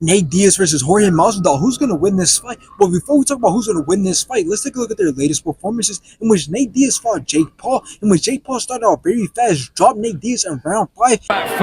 Nate Diaz versus Jorge Masvidal. Who's going to win this fight? Well, before we talk about who's going to win this fight, let's take a look at their latest performances in which Nate Diaz fought Jake Paul, in which Jake Paul started out very fast, dropped Nate Diaz in round 5. Left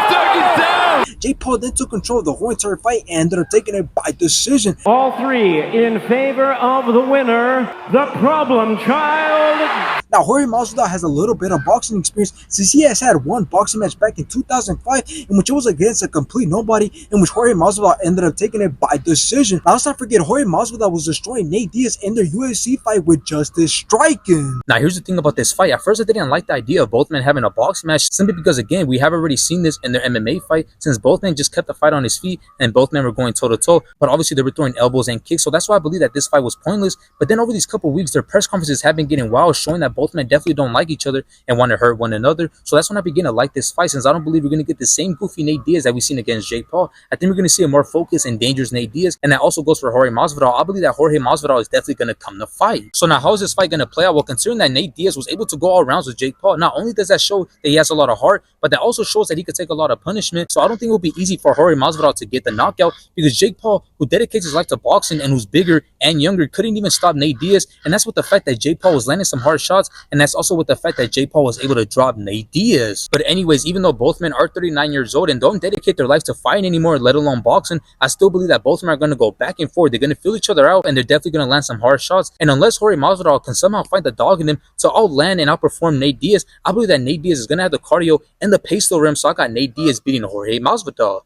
hook is down! Jake Paul then took control of the whole entire fight and ended up taking it by decision. All three in favor of the winner, the problem child. Now, Jorge Masvidal has a little bit of boxing experience since he has had one boxing match back in 2005 in which it was against a complete nobody, in which Jorge Masvidal ended up taking it by decision. Now, let's not forget, Jorge Masvidal was destroying Nate Diaz in their UFC fight with just his striking. Now, here's the thing about this fight. At first, I didn't like the idea of both men having a boxing match simply because, again, we have already seen this in their MMA fight since both men just kept the fight on his feet and both men were going toe-to-toe, but obviously they were throwing elbows and kicks, so that's why I believe that this fight was pointless. But then over these couple weeks, their press conferences have been getting wild, showing that both men definitely don't like each other and want to hurt one another. So that's when I begin to like this fight, since I don't believe we're going to get the same goofy Nate Diaz that we've seen against Jake Paul. I think we're going to see a more focused and dangerous Nate Diaz, and that also goes for Jorge Masvidal. I believe that Jorge Masvidal is definitely going to come to fight. So now, how is this fight going to play out? Well, considering that Nate Diaz was able to go all rounds with Jake Paul, not only does that show that he has a lot of heart, but that also shows that he could take a lot of punishment. So I don't think it will be easy for Jorge Masvidal to get the knockout, because Jake Paul, who dedicates his life to boxing and who's bigger and younger, couldn't even stop Nate Diaz. And that's with the fact that Jake Paul was landing some hard shots, and that's also with the fact that Jake Paul was able to drop Nate Diaz. But anyways, even though both men are 39 years old and don't dedicate their life to fighting anymore, let alone boxing, I still believe that both of them are going to go back and forth. They're going to feel each other out, and they're definitely going to land some hard shots. And unless Jorge Masvidal can somehow find the dog in him to outland and outperform Nate Diaz, I believe that Nate Diaz is going to have the cardio and the pace to rim. So I got Nate Diaz beating Jorge Masvidal.